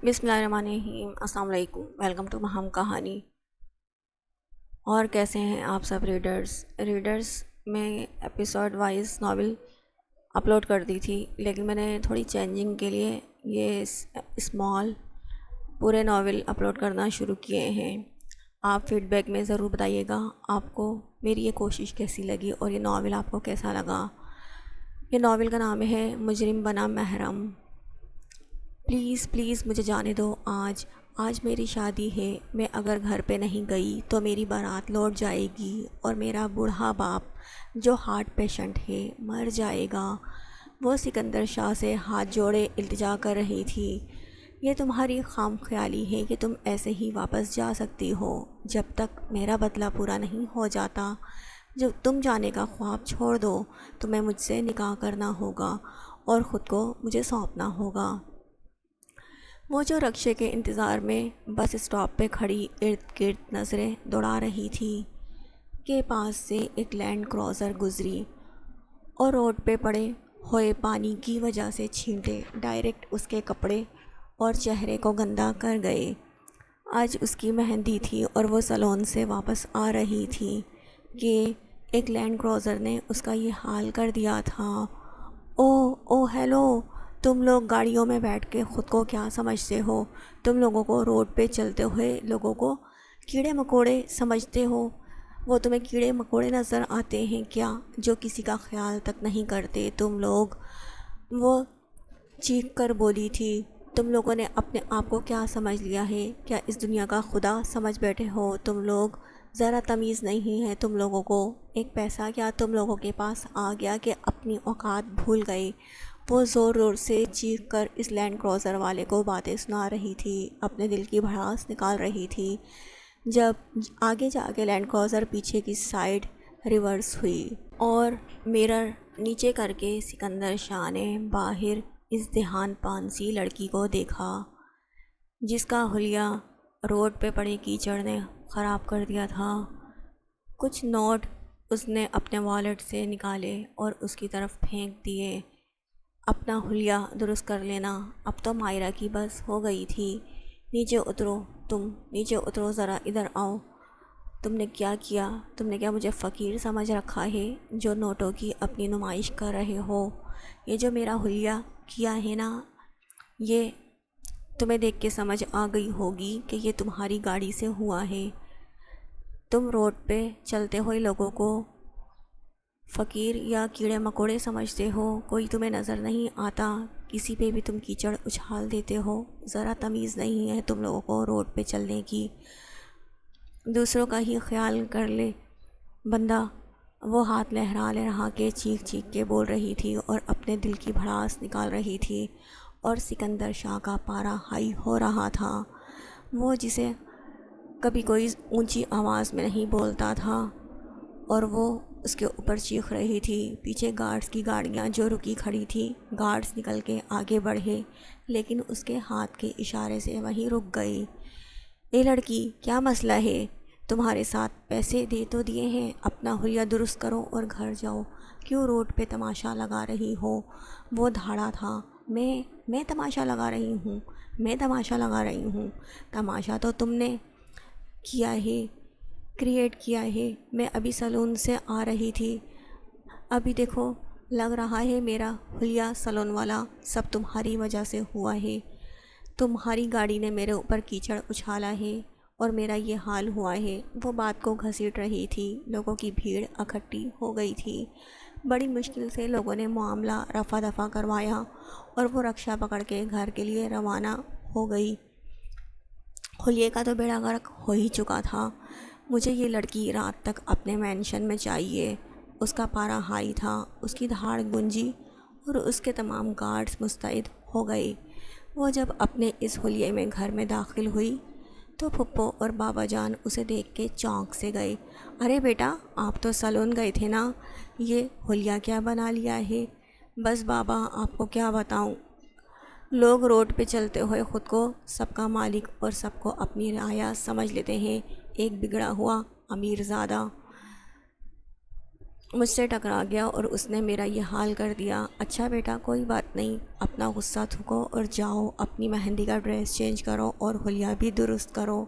بسم اللہ الرحمن الرحیم۔ السلام علیکم، ویلکم ٹو مہم کہانی۔ اور کیسے ہیں آپ سب ریڈرز میں ایپیسوڈ وائز ناول اپلوڈ کر دی تھی، لیکن میں نے تھوڑی چینجنگ کے لیے یہ اسمال پورے ناول اپلوڈ کرنا شروع کیے ہیں۔ آپ فیڈ بیک میں ضرور بتائیے گا آپ کو میری یہ کوشش کیسی لگی اور یہ ناول آپ کو کیسا لگا۔ یہ ناول کا نام ہے مجرم بنا محرم۔ پلیز مجھے جانے دو۔ آج میری شادی ہے، میں اگر گھر پہ نہیں گئی تو میری بارات لوٹ جائے گی اور میرا بوڑھا باپ جو ہارٹ پیشنٹ ہے مر جائے گا۔ وہ سکندر شاہ سے ہاتھ جوڑے التجا کر رہی تھی، یہ تمہاری خام خیالی ہے کہ تم ایسے ہی واپس جا سکتی ہو جب تک میرا بدلہ پورا نہیں ہو جاتا۔ جب تم جانے کا خواب چھوڑ دو تو میں مجھ سے نکاح کرنا ہوگا اور خود کو مجھے سونپنا ہوگا۔ وہ جو رکشے کے انتظار میں بس اسٹاپ پہ کھڑی ارد گرد نظریں دوڑا رہی تھی کے پاس سے ایک لینڈ کروزر گزری اور روڈ پہ پڑے ہوئے پانی کی وجہ سے چھینٹے ڈائریکٹ اس کے کپڑے اور چہرے کو گندا کر گئے۔ آج اس کی مہندی تھی اور وہ سیلون سے واپس آ رہی تھی کہ ایک لینڈ کروزر نے اس کا یہ حال کر دیا تھا۔ او ہیلو، تم لوگ گاڑیوں میں بیٹھ کے خود کو کیا سمجھتے ہو؟ تم لوگوں کو روڈ پہ چلتے ہوئے لوگوں کو کیڑے مکوڑے سمجھتے ہو؟ وہ تمہیں کیڑے مکوڑے نظر آتے ہیں کیا جو کسی کا خیال تک نہیں کرتے تم لوگ؟ وہ چیخ کر بولی تھی۔ تم لوگوں نے اپنے آپ کو کیا سمجھ لیا ہے؟ کیا اس دنیا کا خدا سمجھ بیٹھے ہو تم لوگ؟ ذرا تمیز نہیں ہے تم لوگوں کو؟ ایک پیسہ کیا تم لوگوں کے پاس آ گیا کہ اپنی اوقات بھول گئے؟ وہ زور سے چیخ کر اس لینڈ کروزر والے کو باتیں سنا رہی تھی، اپنے دل کی بھڑاس نکال رہی تھی، جب آگے جا کے لینڈ کروزر پیچھے کی سائیڈ ریورس ہوئی اور مرر نیچے کر کے سکندر شاہ نے باہر اس دھیان پانسی لڑکی کو دیکھا جس کا حلیہ روڈ پہ پڑے کیچڑ نے خراب کر دیا تھا۔ کچھ نوٹ اس نے اپنے والیٹ سے نکالے اور اس کی طرف پھینک دیے۔ اپنا حلیہ درست کر لینا، اب تو مائرہ کی بس ہو گئی تھی۔ نیچے اترو ذرا ادھر آؤ۔ تم نے کیا کیا؟ تم نے کیا مجھے فقیر سمجھ رکھا ہے جو نوٹوں کی اپنی نمائش کر رہے ہو؟ یہ جو میرا حلیہ کیا ہے نا، یہ تمہیں دیکھ کے سمجھ آ گئی ہوگی کہ یہ تمہاری گاڑی سے ہوا ہے۔ تم روڈ پہ چلتے ہوئے لوگوں کو فقیر یا کیڑے مکوڑے سمجھتے ہو، کوئی تمہیں نظر نہیں آتا، کسی پہ بھی تم کیچڑ اچھال دیتے ہو۔ ذرا تمیز نہیں ہے تم لوگوں کو روڈ پہ چلنے کی؟ دوسروں کا ہی خیال کر لے بندہ۔ وہ ہاتھ لہرا کے چیخ کے بول رہی تھی اور اپنے دل کی بھڑاس نکال رہی تھی، اور سکندر شاہ کا پارا ہائی ہو رہا تھا، وہ جسے کبھی کوئی اونچی آواز میں نہیں بولتا تھا، اور وہ اس کے اوپر چیخ رہی تھی۔ پیچھے گارڈز کی گاڑیاں جو رکی کھڑی تھی، گارڈز نکل کے آگے بڑھے لیکن اس کے ہاتھ کے اشارے سے وہیں رک گئی۔ اے لڑکی، کیا مسئلہ ہے؟ تمہارے ساتھ پیسے دے تو دیے ہیں، اپنا حلیہ درست کرو اور گھر جاؤ، کیوں روڈ پہ تماشا لگا رہی ہو؟ وہ دھاڑا تھا۔ میں تماشا لگا رہی ہوں؟ تماشا تو تم نے کیا ہے، کریٹ کیا ہے۔ میں ابھی سیلون سے آ رہی تھی، ابھی دیکھو، لگ رہا ہے میرا حلیہ سیلون والا سب تمہاری وجہ سے ہوا ہے۔ تمہاری گاڑی نے میرے اوپر کیچڑ اچھالا ہے اور میرا یہ حال ہوا ہے۔ وہ بات کو گھسیٹ رہی تھی، لوگوں کی بھیڑ اکٹھی ہو گئی تھی، بڑی مشکل سے لوگوں نے معاملہ رفع دفع کروایا اور وہ رکشہ پکڑ کے گھر کے لیے روانہ ہو گئی۔ حلیے کا تو بیڑا غرق ہو ہی چکا تھا۔ مجھے یہ لڑکی رات تک اپنے مینشن میں چاہیے۔ اس کا پارا ہائی تھا، اس کی دھاڑ گونجی اور اس کے تمام گارڈز مستعد ہو گئے۔ وہ جب اپنے اس حلیے میں گھر میں داخل ہوئی تو پھپھو اور بابا جان اسے دیکھ کے چونک سے گئے۔ ارے بیٹا، آپ تو سیلون گئے تھے نا، یہ حلیہ کیا بنا لیا ہے؟ بس بابا، آپ کو کیا بتاؤں، لوگ روڈ پہ چلتے ہوئے خود کو سب کا مالک اور سب کو اپنی رعایا سمجھ لیتے ہیں۔ ایک بگڑا ہوا امیر زادہ مجھ سے ٹکرا گیا اور اس نے میرا یہ حال کر دیا۔ اچھا بیٹا کوئی بات نہیں، اپنا غصہ تھکو اور جاؤ اپنی مہندی کا ڈریس چینج کرو اور حلیہ بھی درست کرو۔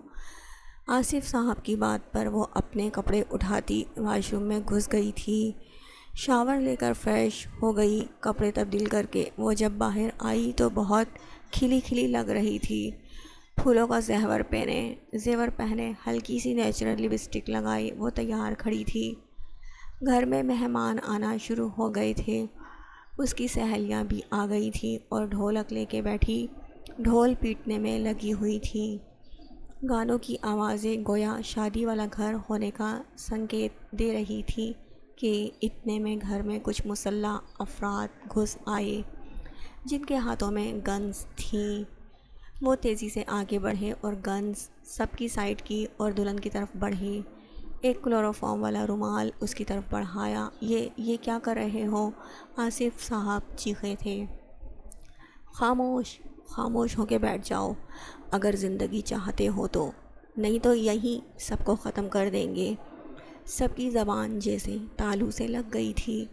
آصف صاحب کی بات پر وہ اپنے کپڑے اٹھاتی واش روم میں گھس گئی تھی۔ شاور لے کر فریش ہو گئی، کپڑے تبدیل کر کے وہ جب باہر آئی تو بہت کھلی کھلی لگ رہی تھی۔ پھولوں کا زیور پہنے ہلکی سی نیچرل لپسٹک لگائی وہ تیار کھڑی تھی۔ گھر میں مہمان آنا شروع ہو گئے تھے۔ اس کی سہیلیاں بھی آ گئی تھیں اور ڈھولک لے کے بیٹھی ڈھول پیٹنے میں لگی ہوئی تھی۔ گانوں کی آوازیں گویا شادی والا گھر ہونے کا سنکیت دے رہی تھی کہ اتنے میں گھر میں کچھ مسلح افراد گھس آئے جن کے ہاتھوں میں گنز تھیں۔ وہ تیزی سے آگے بڑھے اور گنز سب کی سائڈ کی اور دلہن کی طرف بڑھے۔ ایک کلوروفارم والا رومال اس کی طرف بڑھایا۔ یہ کیا کر رہے ہو؟ آصف صاحب چیخے تھے۔ خاموش ہو کے بیٹھ جاؤ اگر زندگی چاہتے ہو تو، نہیں تو یہیں سب کو ختم کر دیں گے۔ سب کی زبان جیسے تالو سے لگ گئی تھی۔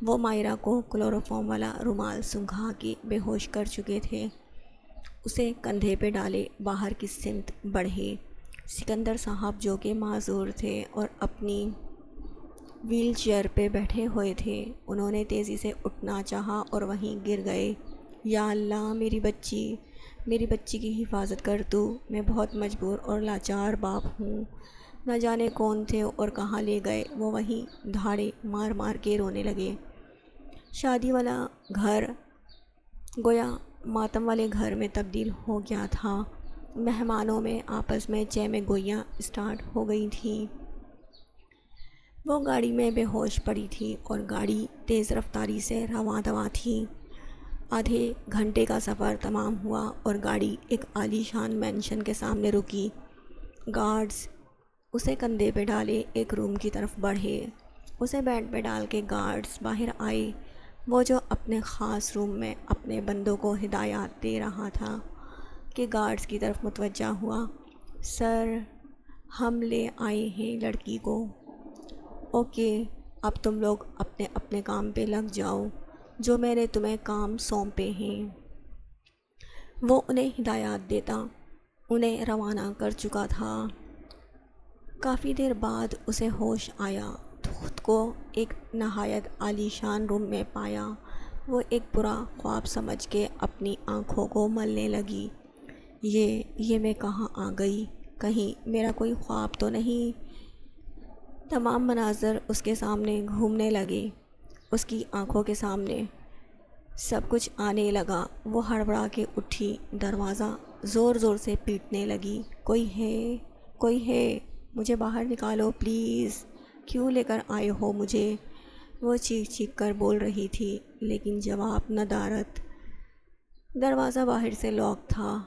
وہ مائرہ کو کلوروفارم والا رومال سنگھا کے بے ہوش کر چکے تھے۔ اسے کندھے پہ ڈالے باہر کی سمت بڑھے۔ سکندر صاحب جو کہ معذور تھے اور اپنی ویل چیئر پہ بیٹھے ہوئے تھے، انہوں نے تیزی سے اٹھنا چاہا اور وہیں گر گئے۔ یا اللہ میری بچی کی حفاظت کر تو، میں بہت مجبور اور لاچار باپ ہوں۔ نہ جانے کون تھے اور کہاں لے گئے۔ وہ وہیں دھاڑے مار مار کے رونے لگے۔ شادی والا گھر گویا ماتم والے گھر میں تبدیل ہو گیا تھا۔ مہمانوں میں آپس میں چہ گوئیاں اسٹارٹ ہو گئی تھیں۔ وہ گاڑی میں بے ہوش پڑی تھی اور گاڑی تیز رفتاری سے رواں دواں تھی۔ آدھے گھنٹے کا سفر تمام ہوا اور گاڑی ایک عالی شان مینشن کے سامنے رکی۔ گارڈز اسے کندھے پہ ڈالے ایک روم کی طرف بڑھے۔ اسے بیڈ پہ ڈال کے گارڈز باہر آئے۔ وہ جو اپنے خاص روم میں اپنے بندوں کو ہدایات دے رہا تھا کہ گارڈز کی طرف متوجہ ہوا۔ سر ہم لے آئے ہیں لڑکی کو۔ اوکے اب تم لوگ اپنے اپنے کام پہ لگ جاؤ جو میں نے تمہیں کام سونپے ہیں۔ وہ انہیں ہدایات دیتا انہیں روانہ کر چکا تھا۔ کافی دیر بعد اسے ہوش آیا، خود کو ایک نہایت عالی شان روم میں پایا۔ وہ ایک برا خواب سمجھ کے اپنی آنکھوں کو ملنے لگی۔ یہ میں کہاں آ گئی؟ کہیں میرا کوئی خواب تو نہیں؟ تمام مناظر اس کے سامنے گھومنے لگے۔ اس کی آنکھوں کے سامنے سب کچھ آنے لگا۔ وہ ہڑبڑا کے اٹھی، دروازہ زور زور سے پیٹنے لگی۔ کوئی ہے مجھے باہر نکالو پلیز، کیوں لے کر آئے ہو مجھے؟ وہ چیخ چیخ کر بول رہی تھی لیکن جواب ندارت۔ دروازہ باہر سے لاک تھا،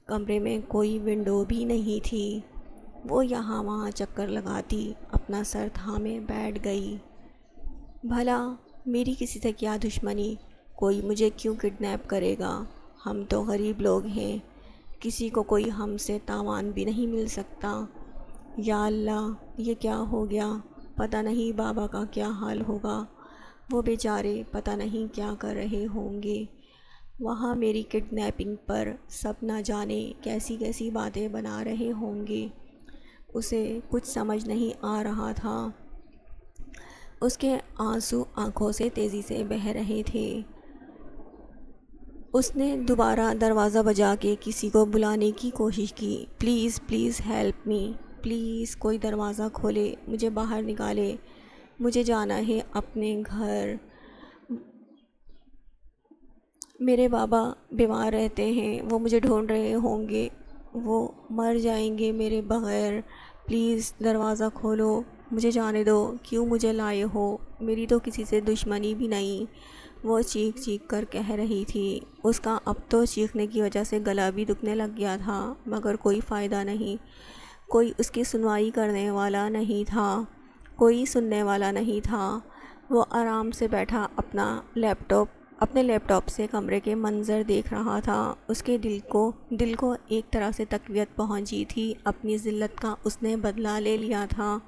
کمرے میں کوئی ونڈو بھی نہیں تھی۔ وہ یہاں وہاں چکر لگاتی اپنا سر تھامے بیٹھ گئی۔ بھلا میری کسی سے کیا دشمنی؟ کوئی مجھے کیوں کڈنیپ کرے گا؟ ہم تو غریب لوگ ہیں، کسی کو کوئی ہم سے تاوان بھی نہیں مل سکتا۔ یا اللہ یہ کیا ہو گیا؟ پتہ نہیں بابا کا کیا حال ہوگا، وہ بیچارے پتہ نہیں کیا کر رہے ہوں گے وہاں میری کڈنیپنگ پر۔ سب نہ جانے کیسی کیسی باتیں بنا رہے ہوں گے۔ اسے کچھ سمجھ نہیں آ رہا تھا۔ اس کے آنسو آنکھوں سے تیزی سے بہہ رہے تھے۔ اس نے دوبارہ دروازہ بجا کے کسی کو بلانے کی کوشش کی۔ پلیز ہیلپ می، پلیز کوئی دروازہ کھولے، مجھے باہر نکالے، مجھے جانا ہے اپنے گھر۔ میرے بابا بیمار رہتے ہیں، وہ مجھے ڈھونڈ رہے ہوں گے، وہ مر جائیں گے میرے بغیر۔ پلیز دروازہ کھولو، مجھے جانے دو، کیوں مجھے لائے ہو؟ میری تو کسی سے دشمنی بھی نہیں، وہ چیخ چیخ کر کہہ رہی تھی۔ اس کا اب تو چیخنے کی وجہ سے گلا بھی دکھنے لگ گیا تھا، مگر کوئی فائدہ نہیں۔ کوئی اس کی سنوائی کرنے والا نہیں تھا، کوئی سننے والا نہیں تھا۔ وہ آرام سے بیٹھا اپنے لیپ ٹاپ سے کمرے کے منظر دیکھ رہا تھا۔ اس کے دل کو ایک طرح سے تقویت پہنچی تھی۔ اپنی ذلت کا اس نے بدلہ لے لیا تھا۔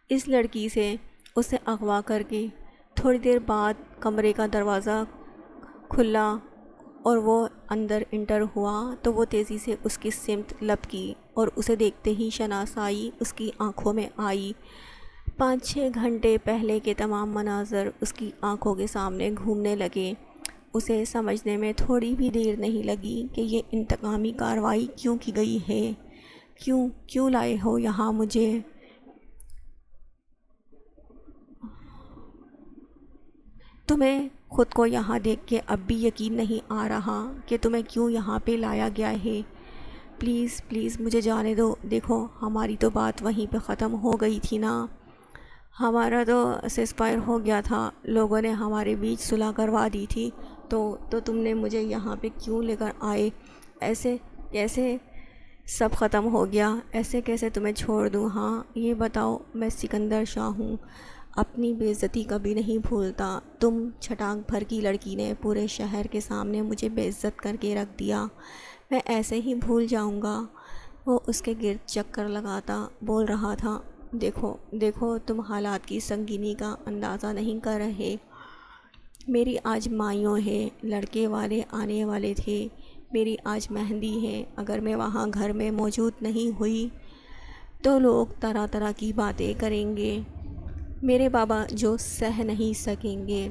اس لڑکی سے اسے اغوا کر کے تھوڑی دیر بعد کمرے کا دروازہ کھلا اور وہ اندر انٹر ہوا تو وہ تیزی سے اس کی سمت لپکی اور اسے دیکھتے ہی شناسائی اس کی آنکھوں میں آئی۔ 5-6 گھنٹے پہلے کے تمام مناظر اس کی آنکھوں کے سامنے گھومنے لگے۔ اسے سمجھنے میں تھوڑی بھی دیر نہیں لگی کہ یہ انتقامی کارروائی کیوں کی گئی ہے، کیوں لائے ہو یہاں مجھے۔ تمہیں خود کو یہاں دیکھ کے اب بھی یقین نہیں آ رہا کہ تمہیں کیوں یہاں پہ لایا گیا ہے؟ پلیز پلیز مجھے جانے دو۔ دیکھو ہماری تو بات وہیں پہ ختم ہو گئی تھی نا، ہمارا تو سیسفائر ہو گیا تھا، لوگوں نے ہمارے بیچ صلح کروا دی تھی، تو تم نے مجھے یہاں پہ کیوں لے کر آئے؟ ایسے کیسے سب ختم ہو گیا؟ ایسے کیسے تمہیں چھوڑ دوں؟ ہاں یہ بتاؤ، میں سکندر شاہ ہوں، اپنی بے عزتی کبھی نہیں بھولتا۔ تم چھٹانک بھر کی لڑکی نے پورے شہر کے سامنے مجھے بے عزت کر کے رکھ دیا، میں ایسے ہی بھول جاؤں گا؟ وہ اس کے گرد چکر لگاتا بول رہا تھا، دیکھو تم حالات کی سنگینی کا اندازہ نہیں کر رہے۔ میری آج مائیوں ہے، لڑکے والے آنے والے تھے، میری آج مہندی ہے، اگر میں وہاں گھر میں موجود نہیں ہوئی تو لوگ طرح طرح کی باتیں کریں گے۔ میرے بابا جو سہ نہیں سکیں گے،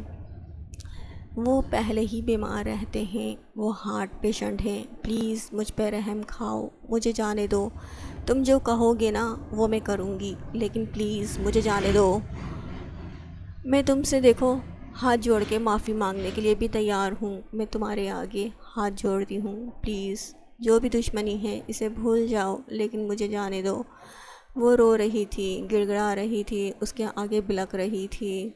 وہ پہلے ہی بیمار رہتے ہیں، وہ ہارٹ پیشنٹ ہیں، پلیز مجھ پہ رحم کھاؤ، مجھے جانے دو۔ تم جو کہو گے نا وہ میں کروں گی، لیکن پلیز مجھے جانے دو۔ میں تم سے دیکھو ہاتھ جوڑ کے معافی مانگنے کے لیے بھی تیار ہوں، میں تمہارے آگے ہاتھ جوڑتی ہوں، پلیز جو بھی دشمنی ہے اسے بھول جاؤ، لیکن مجھے جانے دو۔ وہ رو رہی تھی، گڑ گڑا رہی تھی، اس کے آگے بلک رہی تھی،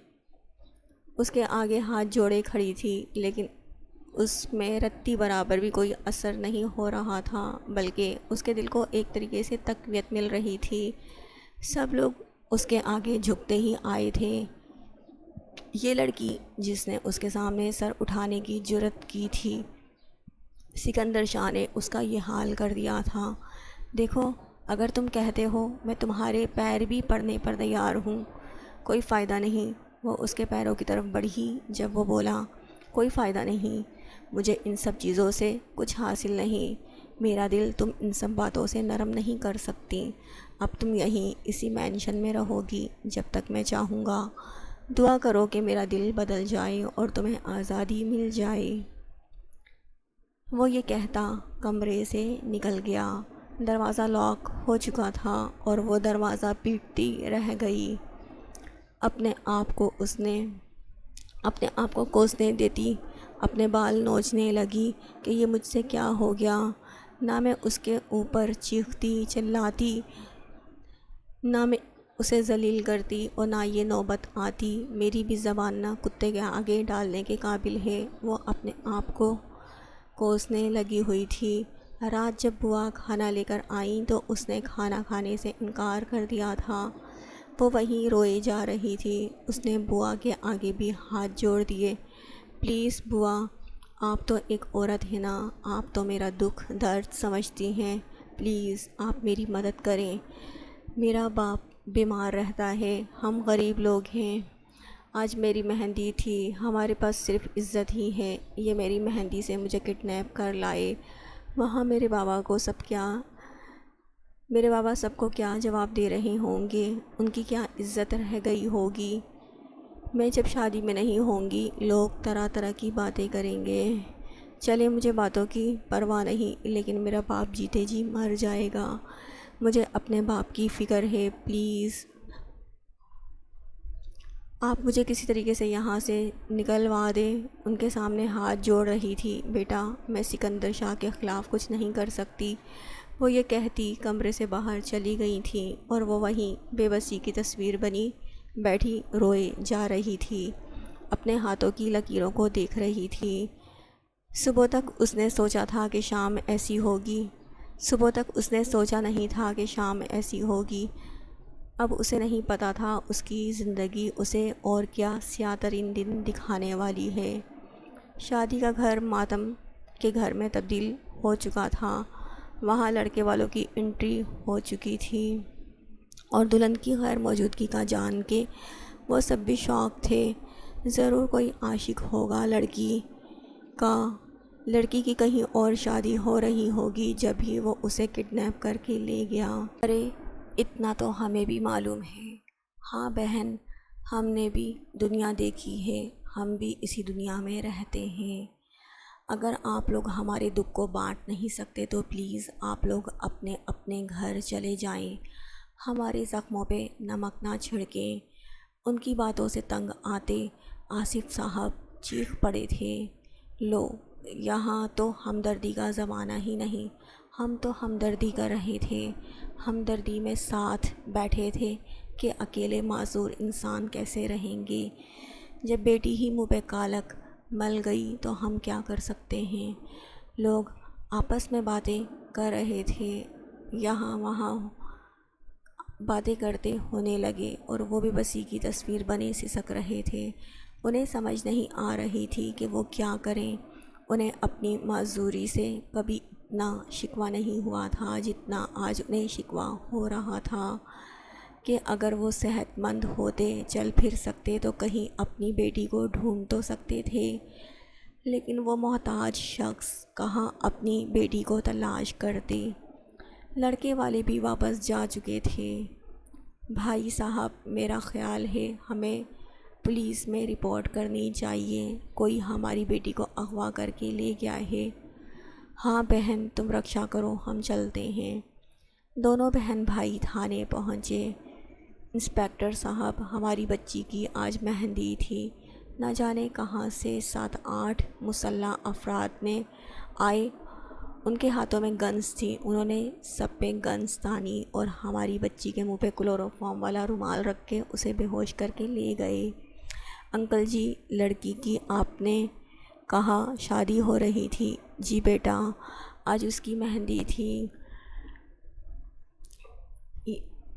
اس کے آگے ہاتھ جوڑے کھڑی تھی، لیکن اس میں رتی برابر بھی کوئی اثر نہیں ہو رہا تھا، بلکہ اس کے دل کو ایک طریقے سے تقویت مل رہی تھی۔ سب لوگ اس کے آگے جھکتے ہی آئے تھے۔ یہ لڑکی جس نے اس کے سامنے سر اٹھانے کی جرات کی تھی، سکندر شاہ نے اس کا یہ حال کر دیا تھا۔ دیکھو اگر تم کہتے ہو میں تمہارے پیر بھی پڑنے پر تیار ہوں، کوئی فائدہ نہیں۔ وہ اس کے پیروں کی طرف بڑھی جب وہ بولا، کوئی فائدہ نہیں، مجھے ان سب چیزوں سے کچھ حاصل نہیں، میرا دل تم ان سب باتوں سے نرم نہیں کر سکتی۔ اب تم یہیں اسی مینشن میں رہو گی جب تک میں چاہوں گا، دعا کرو کہ میرا دل بدل جائے اور تمہیں آزادی مل جائے۔ وہ یہ کہتا کمرے سے نکل گیا۔ دروازہ لاک ہو چکا تھا اور وہ دروازہ پیٹتی رہ گئی۔ اپنے آپ کو کوسنے دیتی، اپنے بال نوچنے لگی کہ یہ مجھ سے کیا ہو گیا۔ نہ میں اس کے اوپر چیختی چلاتی، نہ میں اسے ذلیل کرتی اور نہ یہ نوبت آتی۔ میری بھی زبان نہ کتے کے آگے ڈالنے کے قابل ہے۔ وہ اپنے آپ کو کوسنے لگی ہوئی تھی۔ رات جب بوا کھانا لے کر آئیں تو اس نے کھانا کھانے سے انکار کر دیا تھا۔ وہ وہیں روئے جا رہی تھی۔ اس نے بوا کے آگے بھی ہاتھ جوڑ دیے، پلیز بوا، آپ تو ایک عورت ہیں نا، آپ تو میرا دکھ درد سمجھتی ہیں، پلیز آپ میری مدد کریں، میرا باپ بیمار رہتا ہے، ہم غریب لوگ ہیں، آج میری مہندی تھی، ہمارے پاس صرف عزت ہی ہے، یہ میری مہندی سے مجھے کڈنیپ کر لائے، وہاں میرے بابا سب کو کیا جواب دے رہے ہوں گے، ان کی کیا عزت رہ گئی ہوگی، میں جب شادی میں نہیں ہوں گی لوگ طرح طرح کی باتیں کریں گے۔ چلے مجھے باتوں کی پرواہ نہیں، لیکن میرا باپ جیتے جی مر جائے گا، مجھے اپنے باپ کی فکر ہے، پلیز آپ مجھے کسی طریقے سے یہاں سے نکلوا دیں۔ ان کے سامنے ہاتھ جوڑ رہی تھی، بیٹا میں سکندر شاہ کے خلاف کچھ نہیں کر سکتی۔ وہ یہ کہتی کمرے سے باہر چلی گئی تھی اور وہ وہیں بے بسی کی تصویر بنی بیٹھی روئے جا رہی تھی، اپنے ہاتھوں کی لکیروں کو دیکھ رہی تھی۔ صبح تک اس نے سوچا تھا کہ شام ایسی ہوگی، صبح تک اس نے سوچا نہیں تھا کہ شام ایسی ہوگی۔ اب اسے نہیں پتا تھا اس کی زندگی اسے اور کیا سیاہ ترین دن دکھانے والی ہے۔ شادی کا گھر ماتم کے گھر میں تبدیل ہو چکا تھا۔ وہاں لڑکے والوں کی انٹری ہو چکی تھی اور دلہن کی غیر موجودگی کا جان کے وہ سب بھی شوق تھے۔ ضرور کوئی عاشق ہوگا لڑکی کا، لڑکی کی کہیں اور شادی ہو رہی ہوگی جبھی وہ اسے کڈنیپ کر کے لے گیا۔ ارے اتنا تو ہمیں بھی معلوم ہے۔ ہاں بہن، ہم نے بھی دنیا دیکھی ہے، ہم بھی اسی دنیا میں رہتے ہیں۔ اگر آپ لوگ ہمارے دکھ کو بانٹ نہیں سکتے تو پلیز آپ لوگ اپنے اپنے گھر چلے جائیں، ہمارے زخموں پہ نمک نہ چھڑکیں۔ ان کی باتوں سے تنگ آتے آصف صاحب چیخ پڑے تھے، لو یہاں تو ہمدردی کا زمانہ ہی نہیں، ہم تو ہمدردی کر رہے تھے، ہمدردی میں ساتھ بیٹھے تھے کہ اکیلے معذور انسان کیسے رہیں گے۔ جب بیٹی ہی منہ پہ کالک مل گئی تو ہم کیا کر سکتے ہیں۔ لوگ آپس میں باتیں کر رہے تھے، یہاں وہاں باتیں کرتے ہونے لگے اور وہ بھی بسی کی تصویر بنے سسک رہے تھے۔ انہیں سمجھ نہیں آ رہی تھی کہ وہ کیا کریں۔ انہیں اپنی معذوری سے کبھی اتنا شکوہ نہیں ہوا تھا جتنا آج انہیں شکوہ ہو رہا تھا کہ اگر وہ صحت مند ہوتے، چل پھر سکتے تو کہیں اپنی بیٹی کو ڈھونڈ تو سکتے تھے، لیکن وہ محتاج شخص کہاں اپنی بیٹی کو تلاش کرتے۔ لڑکے والے بھی واپس جا چکے تھے۔ بھائی صاحب، میرا خیال ہے ہمیں پولیس میں رپورٹ کرنی چاہیے، کوئی ہماری بیٹی کو اغوا کر کے لے گیا ہے۔ ہاں بہن، تم رکشا کرو، ہم چلتے ہیں۔ دونوں بہن بھائی تھانے پہنچے۔ انسپکٹر صاحب، ہماری بچی کی آج مہندی تھی، نہ جانے کہاں سے 7-8 مسلح افراد میں آئے، ان کے ہاتھوں میں گنز تھی، انہوں نے سب پہ گنز تانی اور ہماری بچی کے منہ پہ کلوروفارم والا رومال رکھ کے اسے بے ہوش کر کے لے گئے۔ انکل جی، لڑکی کی آپ نے کہا شادی ہو رہی تھی؟ جی بیٹا، آج اس کی مہندی تھی۔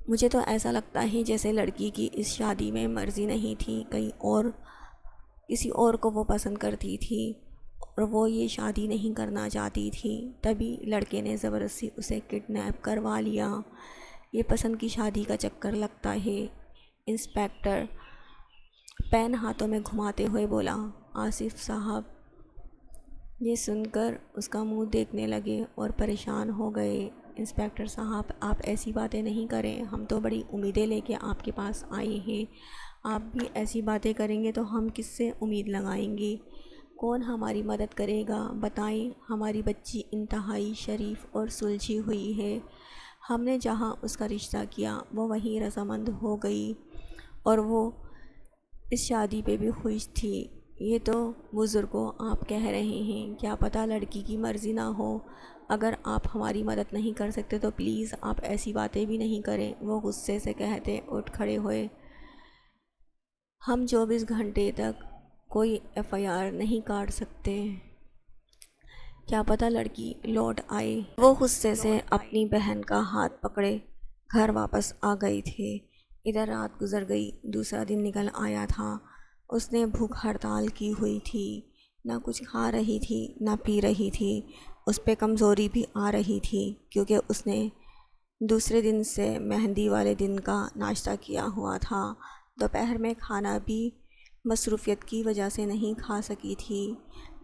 مجھے تو ایسا لگتا ہے جیسے لڑکی کی اس شادی میں مرضی نہیں تھی، کہیں اور کسی اور کو وہ پسند کرتی تھی اور وہ یہ شادی نہیں کرنا چاہتی تھی، تبھی لڑکے نے زبردستی اسے کڈنیپ کروا لیا۔ یہ پسند کی شادی کا چکر لگتا ہے۔ انسپکٹر پین ہاتھوں میں گھماتے ہوئے بولا۔ آصف صاحب یہ سن کر اس کا منہ دیکھنے لگے اور پریشان ہو گئے۔ انسپکٹر صاحب، آپ ایسی باتیں نہیں کریں، ہم تو بڑی امیدیں لے کے آپ کے پاس آئے ہیں، آپ بھی ایسی باتیں کریں گے تو ہم کس سے امید لگائیں گے؟ کون ہماری مدد کرے گا؟ بتائیں، ہماری بچی انتہائی شریف اور سلجھی ہوئی ہے، ہم نے جہاں اس کا رشتہ کیا وہ وہیں رضامند ہو گئی اور وہ اس شادی پہ بھی خوش تھی۔ یہ تو بزرگوں آپ کہہ رہے ہیں، کیا پتہ لڑکی کی مرضی نہ ہو۔ اگر آپ ہماری مدد نہیں کر سکتے تو پلیز آپ ایسی باتیں بھی نہیں کریں۔ وہ غصے سے کہتے اٹھ کھڑے ہوئے، ہم 24 گھنٹے تک کوئی FIR نہیں کاٹ سکتے، کیا پتہ لڑکی لوٹ آئے۔ وہ غصے سے اپنی بہن کا ہاتھ پکڑے گھر واپس آ گئے تھے۔ ادھر رات گزر گئی، دوسرا دن نکل آیا تھا۔ اس نے بھوک ہڑتال کی ہوئی تھی، نہ کچھ کھا رہی تھی نہ پی رہی تھی۔ اس پہ کمزوری بھی آ رہی تھی کیونکہ اس نے دوسرے دن سے مہندی والے دن کا ناشتہ کیا ہوا تھا۔ دوپہر میں کھانا بھی مصروفیت کی وجہ سے نہیں کھا سکی تھی۔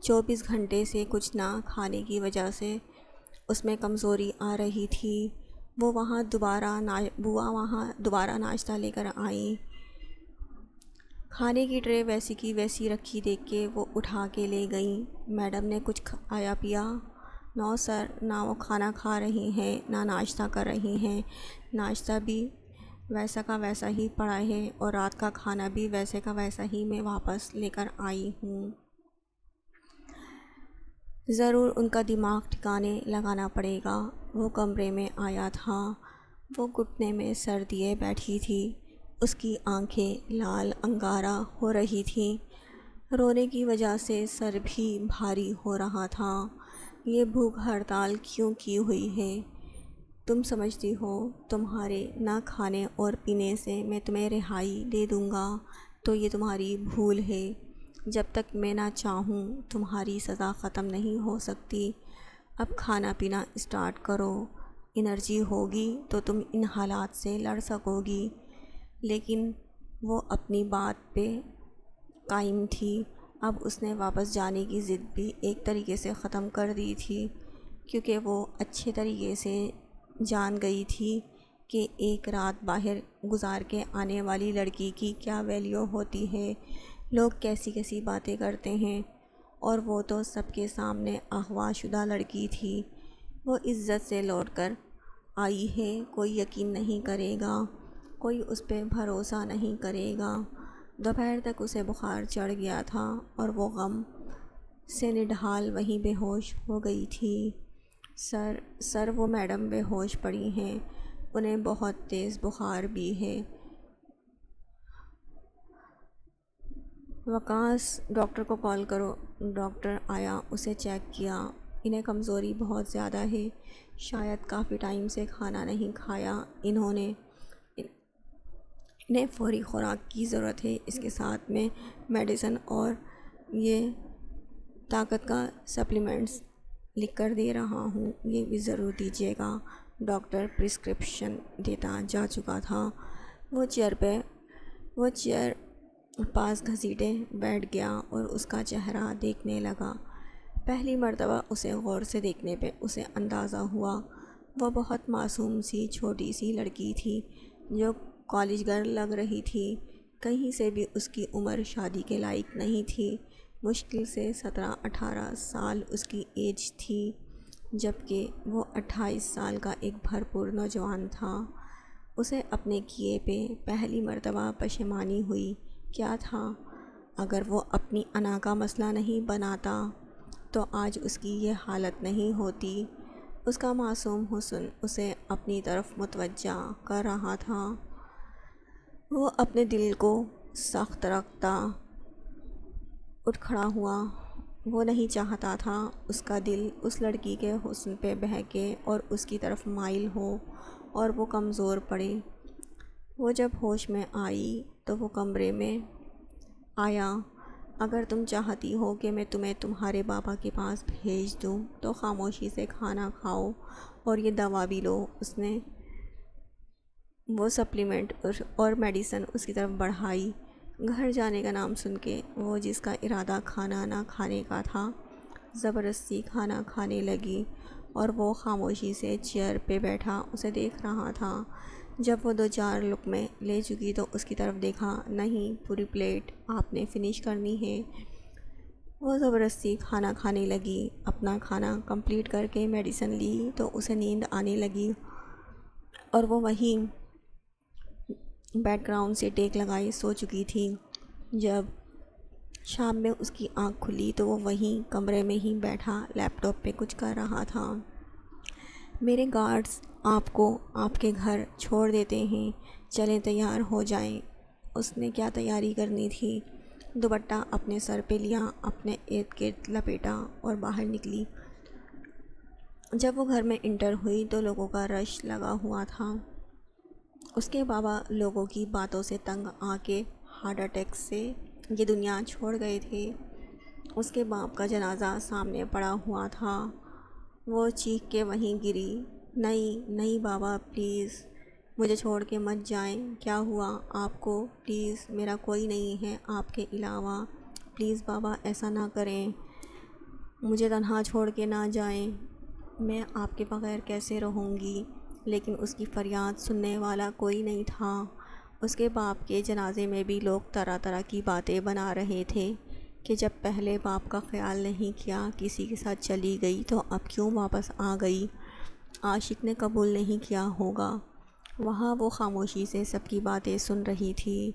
24 گھنٹے سے کچھ نہ کھانے کی وجہ سے اس میں کمزوری آ رہی تھی۔ بوا وہاں دوبارہ ناشتہ لے کر آئیں۔ کھانے کی ٹرے ویسی کی ویسی رکھی دیکھ کے وہ اٹھا کے لے گئیں۔ میڈم نے کچھ کھایا پیا؟ نو سر، نہ وہ کھانا کھا رہی ہیں نہ ناشتہ کر رہی ہیں، ناشتہ بھی ویسا کا ویسا ہی پڑا ہے اور رات کا کھانا بھی ویسے کا ویسا ہی میں واپس لے کر آئی ہوں۔ ضرور ان کا دماغ ٹھکانے لگانا پڑے گا۔ وہ کمرے میں آیا تھا، وہ گھٹنے میں سر دیے بیٹھی تھی، اس کی آنکھیں لال انگارہ ہو رہی تھیں، رونے کی وجہ سے سر بھی بھاری ہو رہا تھا۔ یہ بھوک ہڑتال کیوں کی ہوئی ہے؟ تم سمجھتی ہو تمہارے نہ کھانے اور پینے سے میں تمہیں رہائی دے دوں گا تو یہ تمہاری بھول ہے۔ جب تک میں نہ چاہوں تمہاری سزا ختم نہیں ہو سکتی۔ اب کھانا پینا اسٹارٹ کرو، انرجی ہوگی تو تم ان حالات سے لڑ سکو گی، لیکن وہ اپنی بات پہ قائم تھی۔ اب اس نے واپس جانے کی ضد بھی ایک طریقے سے ختم کر دی تھی، کیونکہ وہ اچھے طریقے سے جان گئی تھی کہ ایک رات باہر گزار کے آنے والی لڑکی کی کیا ویلیو ہوتی ہے، لوگ کیسی کیسی باتیں کرتے ہیں، اور وہ تو سب کے سامنے اغوا شدہ لڑکی تھی۔ وہ عزت سے لوٹ کر آئی ہے، کوئی یقین نہیں کرے گا، کوئی اس پہ بھروسہ نہیں کرے گا۔ دوپہر تک اسے بخار چڑھ گیا تھا اور وہ غم سے نڈھال وہیں بے ہوش ہو گئی تھی۔ سر وہ میڈم بے ہوش پڑی ہیں، انہیں بہت تیز بخار بھی ہے۔ وکاس ڈاکٹر کو کال کرو۔ ڈاکٹر آیا، اسے چیک کیا، انہیں کمزوری بہت زیادہ ہے، شاید کافی ٹائم سے کھانا نہیں کھایا انہیں فوری خوراک کی ضرورت ہے، اس کے ساتھ میں میڈیسن اور یہ طاقت کا سپلیمنٹس لکھ کر دے رہا ہوں، یہ بھی ضرور دیجیے گا۔ ڈاکٹر پرسکرپشن دیتا جا چکا تھا۔ وہ چیئر پاس گھسیٹے بیٹھ گیا اور اس کا چہرہ دیکھنے لگا۔ پہلی مرتبہ اسے غور سے دیکھنے پہ اسے اندازہ ہوا وہ بہت معصوم سی چھوٹی سی لڑکی تھی جو کالج گرل لگ رہی تھی۔ کہیں سے بھی اس کی عمر شادی کے لائق نہیں تھی، مشکل سے 17-18 سال اس کی ایج تھی، جبکہ وہ 28 سال کا ایک بھرپور نوجوان تھا۔ اسے اپنے کیے پہ پہلی مرتبہ پشیمانی ہوئی۔ کیا تھا؟ اگر وہ اپنی انا کا مسئلہ نہیں بناتا تو آج اس کی یہ حالت نہیں ہوتی۔ اس کا معصوم حسن اسے اپنی طرف متوجہ کر رہا تھا۔ وہ اپنے دل کو سخت رکھتا اٹھ کھڑا ہوا۔ وہ نہیں چاہتا تھا اس کا دل اس لڑکی کے حسن پہ بہکے اور اس کی طرف مائل ہو اور وہ کمزور پڑے۔ وہ جب ہوش میں آئی تو وہ کمرے میں آیا۔ اگر تم چاہتی ہو کہ میں تمہیں تمہارے بابا کے پاس بھیج دوں تو خاموشی سے کھانا کھاؤ اور یہ دوا بھی لو۔ اس نے وہ سپلیمنٹ اور میڈیسن اس کی طرف بڑھائی۔ گھر جانے کا نام سن کے وہ جس کا ارادہ کھانا نہ کھانے کا تھا، زبردستی کھانا کھانے لگی اور وہ خاموشی سے چیئر پہ بیٹھا اسے دیکھ رہا تھا۔ جب وہ 2-4 لقمے لے چکی تو اس کی طرف دیکھا۔ نہیں، پوری پلیٹ آپ نے فنش کرنی ہے۔ وہ زبردستی کھانا کھانے لگی۔ اپنا کھانا کمپلیٹ کر کے میڈیسن لی تو اسے نیند آنے لگی اور وہ وہیں بیک گراؤنڈ سے ٹیک لگائے سو چکی تھی۔ جب شام میں اس کی آنکھ کھلی تو وہ وہیں کمرے میں ہی بیٹھا لیپ ٹاپ پہ کچھ کر رہا تھا۔ میرے گارڈز آپ کو آپ کے گھر چھوڑ دیتے ہیں، چلیں تیار ہو جائیں۔ اس نے کیا تیاری کرنی تھی؟ دوپٹہ اپنے سر پہ لیا، اپنے ارد گرد لپیٹا اور باہر نکلی۔ جب وہ گھر میں انٹر ہوئی تو لوگوں کا رش لگا ہوا تھا۔ اس کے بابا لوگوں کی باتوں سے تنگ آ کے ہارٹ اٹیک سے یہ دنیا چھوڑ گئے تھے۔ اس کے باپ کا جنازہ سامنے پڑا ہوا تھا۔ وہ چیخ کے وہیں گری۔ نہیں نہیں بابا پلیز مجھے چھوڑ کے مت جائیں۔ کیا ہوا آپ کو؟ پلیز میرا کوئی نہیں ہے آپ کے علاوہ، پلیز بابا ایسا نہ کریں، مجھے تنہا چھوڑ کے نہ جائیں، میں آپ کے بغیر کیسے رہوں گی؟ لیکن اس کی فریاد سننے والا کوئی نہیں تھا۔ اس کے باپ کے جنازے میں بھی لوگ طرح طرح کی باتیں بنا رہے تھے کہ جب پہلے باپ کا خیال نہیں کیا، کسی کے ساتھ چلی گئی تو اب کیوں واپس آ گئی؟ عاشق نے قبول نہیں کیا ہوگا۔ وہاں وہ خاموشی سے سب کی باتیں سن رہی تھی۔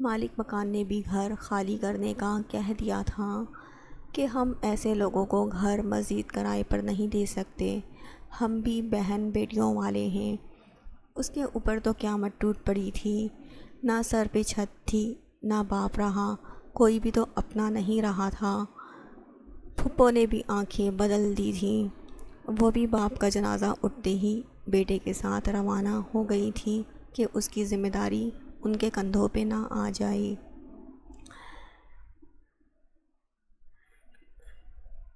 مالک مکان نے بھی گھر خالی کرنے کا کہہ دیا تھا کہ ہم ایسے لوگوں کو گھر مزید کرائے پر نہیں دے سکتے، ہم بھی بہن بیٹیوں والے ہیں۔ اس کے اوپر تو قیامت ٹوٹ پڑی تھی، نہ سر پہ چھت تھی، نہ باپ رہا، کوئی بھی تو اپنا نہیں رہا تھا۔ پھپھو نے بھی آنکھیں بدل دی تھیں، وہ بھی باپ کا جنازہ اٹھتے ہی بیٹے کے ساتھ روانہ ہو گئی تھی کہ اس کی ذمہ داری ان کے کندھوں پہ نہ آ جائے۔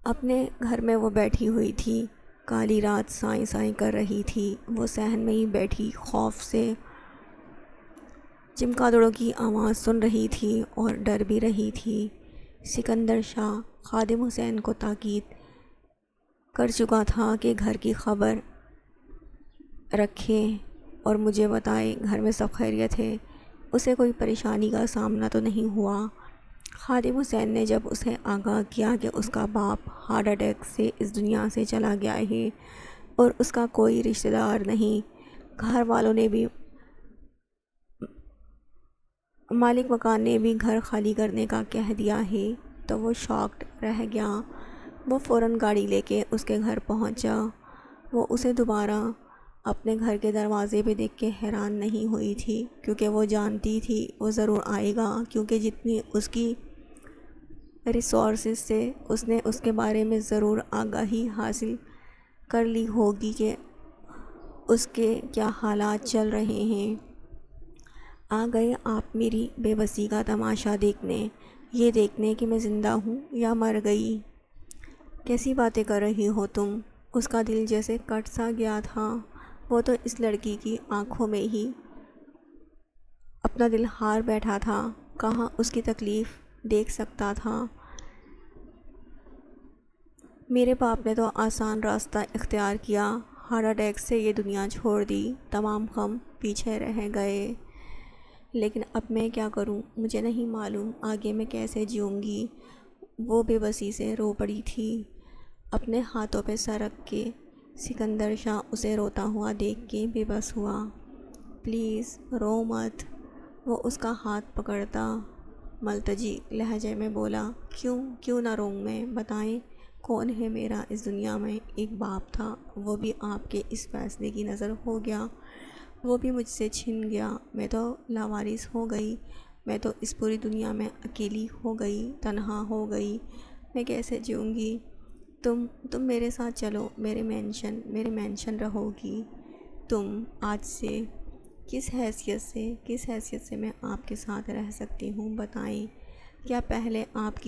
اپنے گھر میں وہ بیٹھی ہوئی تھی، کالی رات سائیں سائیں کر رہی تھی۔ وہ صحن میں ہی بیٹھی خوف سے چمگادڑوں کی آواز سن رہی تھی اور ڈر بھی رہی تھی۔ سکندر شاہ خادم حسین کو تاکید کر چکا تھا کہ گھر کی خبر رکھے اور مجھے بتائے گھر میں سب خیریت ہے، اسے کوئی پریشانی کا سامنا تو نہیں ہوا۔ خادم حسین نے جب اسے آگاہ کیا کہ اس کا باپ ہارٹ اٹیک سے اس دنیا سے چلا گیا ہے اور اس کا کوئی رشتہ دار نہیں، گھر والوں نے بھی، مالک مکان نے بھی گھر خالی کرنے کا کہہ دیا ہے، تو وہ شاکڈ رہ گیا۔ وہ فوراً گاڑی لے کے اس کے گھر پہنچا۔ وہ اسے دوبارہ اپنے گھر کے دروازے پہ دیکھ کے حیران نہیں ہوئی تھی، کیونکہ وہ جانتی تھی وہ ضرور آئے گا، کیونکہ جتنی اس کی ریسورسز سے اس نے اس کے بارے میں ضرور آگاہی حاصل کر لی ہوگی کہ اس کے کیا حالات چل رہے ہیں۔ آ گئے آپ میری بے بسی کا تماشا دیکھنے، یہ دیکھنے کہ میں زندہ ہوں یا مر گئی۔ کیسی باتیں کر رہی ہو تم؟ اس کا دل جیسے کٹ سا گیا تھا۔ وہ تو اس لڑکی کی آنکھوں میں ہی اپنا دل ہار بیٹھا تھا، کہاں اس کی تکلیف دیکھ سکتا تھا۔ میرے باپ نے تو آسان راستہ اختیار کیا، ہارٹ اٹیک سے یہ دنیا چھوڑ دی، تمام غم پیچھے رہ گئے۔ لیکن اب میں کیا کروں؟ مجھے نہیں معلوم آگے میں کیسے جیوں گی۔ وہ بے بسی سے رو پڑی تھی، اپنے ہاتھوں پہ سر رکھ کے۔ سکندر شاہ اسے روتا ہوا دیکھ کے بے بس ہوا۔ پلیز رو مت، وہ اس کا ہاتھ پکڑتا ملتجی لہجے میں بولا۔ کیوں نہ روؤں میں؟ بتائیں کون ہے میرا اس دنیا میں؟ ایک باپ تھا، وہ بھی آپ کے اس فیصلے کی نظر ہو گیا، وہ بھی مجھ سے چھن گیا، میں تو لاوارث ہو گئی، میں تو اس پوری دنیا میں اکیلی ہو گئی، تنہا ہو گئی، میں کیسے جیوں گی؟ تم میرے ساتھ چلو، میرے مینشن رہو گی تم آج سے۔ کس حیثیت سے میں آپ کے ساتھ رہ سکتی ہوں بتائیں؟ کیا پہلے آپ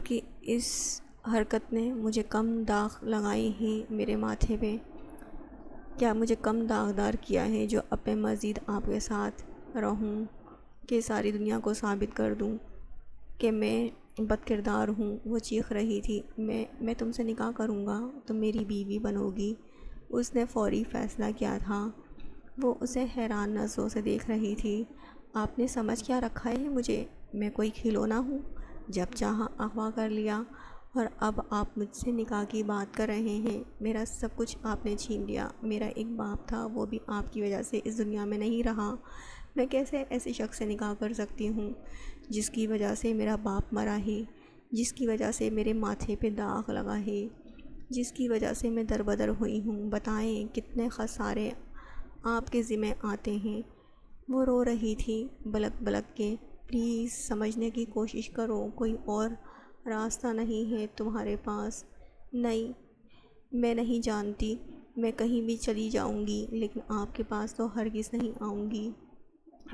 کی اس حرکت نے مجھے کم داغ لگائے ہیں میرے ماتھے پہ؟ کیا مجھے کم داغدار کیا ہے جو اب میں مزید آپ کے ساتھ رہوں کہ ساری دنیا کو ثابت کر دوں کہ میں بد کردار ہوں؟ وہ چیخ رہی تھی۔ میں تم سے نکاح کروں گا، تم میری بیوی بنو گی۔ اس نے فوری فیصلہ کیا تھا۔ وہ اسے حیران نظروں سے دیکھ رہی تھی۔ آپ نے سمجھ کیا رکھا ہے مجھے؟ میں کوئی کھلونا ہوں؟ جب چاہا اغوا کر لیا، اور اب آپ مجھ سے نکاح کی بات کر رہے ہیں؟ میرا سب کچھ آپ نے چھین لیا۔ میرا ایک باپ تھا، وہ بھی آپ کی وجہ سے اس دنیا میں نہیں رہا۔ میں کیسے ایسے شخص سے نکاح کر سکتی ہوں جس کی وجہ سے میرا باپ مرا ہے، جس کی وجہ سے میرے ماتھے پہ داغ لگا ہے، جس کی وجہ سے میں دربدر ہوئی ہوں؟ بتائیں کتنے خسارے آپ کے ذمہ آتے ہیں؟ وہ رو رہی تھی بلک بلک کے۔ پلیز سمجھنے کی کوشش کرو، کوئی اور راستہ نہیں ہے تمہارے پاس؟ نہیں، میں نہیں جانتی، میں کہیں بھی چلی جاؤں گی لیکن آپ کے پاس تو ہرگز نہیں آؤں گی،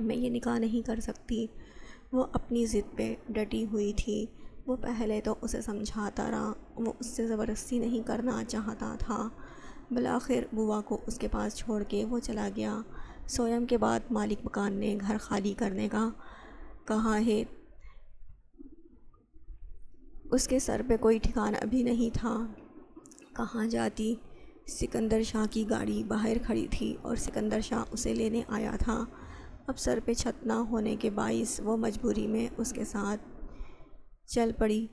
میں یہ نکاح نہیں کر سکتی۔ وہ اپنی ضد پہ ڈٹی ہوئی تھی۔ وہ پہلے تو اسے سمجھاتا رہا، وہ اس سے زبردستی نہیں کرنا چاہتا تھا۔ بالآخر بوا کو اس کے پاس چھوڑ کے وہ چلا گیا۔ سویم کے بعد مالک مکان نے گھر خالی کرنے کا کہا ہے۔ اس کے سر پہ کوئی ٹھکانہ بھی نہیں تھا، کہاں جاتی؟ سکندر شاہ کی گاڑی باہر کھڑی تھی اور سکندر شاہ اسے لینے آیا تھا۔ اب سر پہ چھت نہ ہونے کے باعث وہ مجبوری میں اس کے ساتھ چل پڑی۔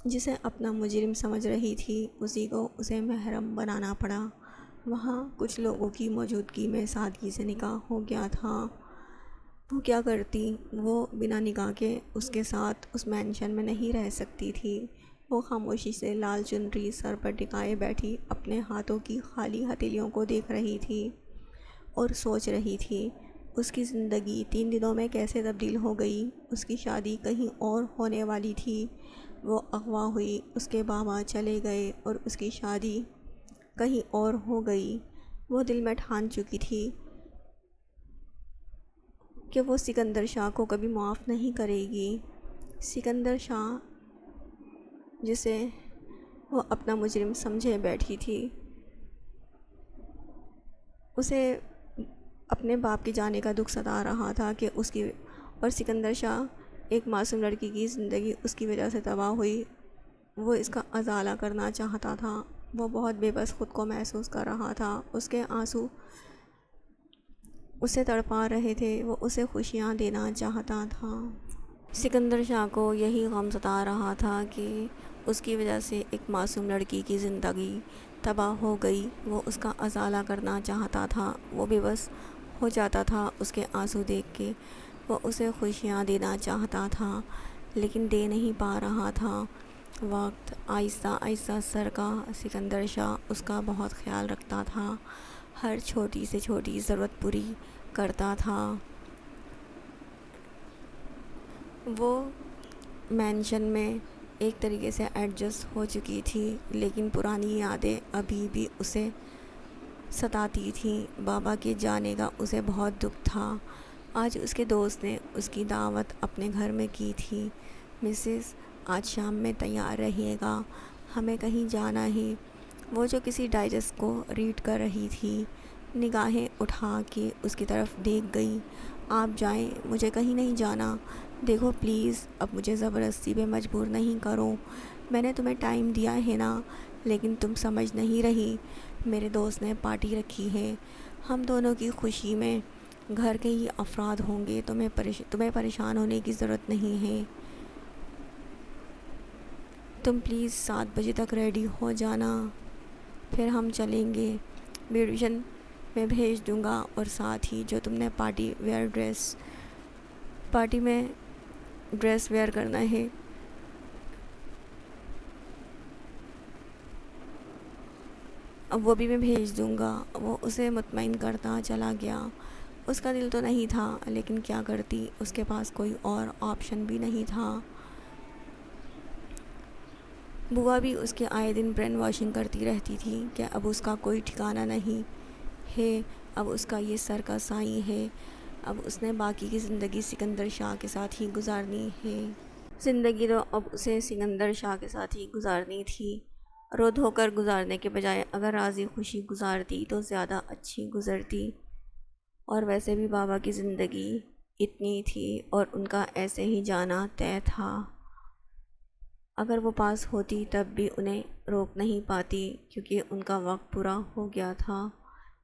جسے اپنا مجرم سمجھ رہی تھی، اسی کو اسے محرم بنانا پڑا۔ وہاں کچھ لوگوں کی موجودگی میں سادگی سے نکاح ہو گیا تھا۔ وہ کیا کرتی؟ وہ بنا نکاح کے اس کے ساتھ اس مینشن میں نہیں رہ سکتی تھی۔ وہ خاموشی سے لال چنری سر پر ٹکائے بیٹھی اپنے ہاتھوں کی خالی ہتھیلیوں کو دیکھ رہی تھی اور سوچ رہی تھی اس کی زندگی 3 دنوں میں کیسے تبدیل ہو گئی۔ اس کی شادی کہیں اور ہونے والی تھی، وہ اغوا ہوئی، اس کے بابا چلے گئے اور اس کی شادی کہیں اور ہو گئی۔ وہ دل میں ٹھان چکی تھی کہ وہ سکندر شاہ کو کبھی معاف نہیں کرے گی۔ سکندر شاہ جسے وہ اپنا مجرم سمجھے بیٹھی تھی، اسے اپنے باپ کے جانے کا دکھ ستا رہا تھا کہ اس کی اور سکندر شاہ ایک معصوم لڑکی کی زندگی اس کی وجہ سے تباہ ہوئی، وہ اس کا ازالہ کرنا چاہتا تھا۔ وہ بہت بے بس خود کو محسوس کر رہا تھا، اس کے آنسو اسے تڑپا رہے تھے، وہ اسے خوشیاں دینا چاہتا تھا۔ سکندر شاہ کو یہی غم ستا رہا تھا کہ اس کی وجہ سے ایک معصوم لڑکی کی زندگی تباہ ہو گئی، وہ اس کا ازالہ کرنا چاہتا تھا۔ وہ بے بس ہو جاتا تھا اس کے آنسو دیکھ کے، وہ اسے خوشیاں دینا چاہتا تھا لیکن دے نہیں پا رہا تھا۔ وقت آہستہ آہستہ سرکا، سکندر شاہ اس کا بہت خیال رکھتا تھا، ہر چھوٹی سے چھوٹی ضرورت پوری کرتا تھا۔ وہ مینشن میں ایک طریقے سے ایڈجسٹ ہو چکی تھی لیکن پرانی یادیں ابھی بھی اسے ستاتی تھیں۔ بابا کے جانے کا اسے بہت دکھ تھا۔ آج اس کے دوست نے اس کی دعوت اپنے گھر میں کی تھی۔ مسز آج شام میں تیار رہیے گا، ہمیں کہیں جانا ہے۔ وہ جو کسی ڈائجسٹ کو ریڈ کر رہی تھی، نگاہیں اٹھا کے اس کی طرف دیکھ گئی۔ آپ جائیں، مجھے کہیں نہیں جانا۔ دیکھو پلیز، اب مجھے زبردستی پہ مجبور نہیں کرو، میں نے تمہیں ٹائم دیا ہے نا، لیکن تم سمجھ نہیں رہی۔ میرے دوست نے پارٹی رکھی ہے، ہم دونوں کی خوشی میں گھر کے ہی افراد ہوں گے، تمہیں پریشان ہونے کی ضرورت نہیں ہے۔ تم پلیز 7 بجے تک ریڈی ہو جانا، پھر ہم چلیں گے۔ بیوٹیشن میں بھیج دوں گا اور ساتھ ہی جو تم نے پارٹی میں ڈریس ویئر کرنا ہے وہ بھی میں بھیج دوں گا۔ وہ اسے مطمئن کرتا چلا گیا۔ اس کا دل تو نہیں تھا لیکن کیا کرتی، اس کے پاس کوئی اور آپشن بھی نہیں تھا۔ بوا بھی اس کے آئے دن برین واشنگ کرتی رہتی تھی کہ اب اس کا کوئی ٹھکانہ نہیں ہے، اب اس کا یہ سر کا سائیں ہے، اب اس نے باقی کی زندگی سکندر شاہ کے ساتھ ہی گزارنی ہے۔ زندگی تو اب اسے سکندر شاہ کے ساتھ ہی گزارنی تھی۔ رو دھو کر گزارنے کے بجائے اگر راضی خوشی گزارتی تو زیادہ اچھی گزرتی۔ اور ویسے بھی بابا کی زندگی اتنی تھی اور ان کا ایسے ہی جانا طے تھا۔ اگر وہ پاس ہوتی تب بھی انہیں روک نہیں پاتی کیونکہ ان کا وقت پورا ہو گیا تھا۔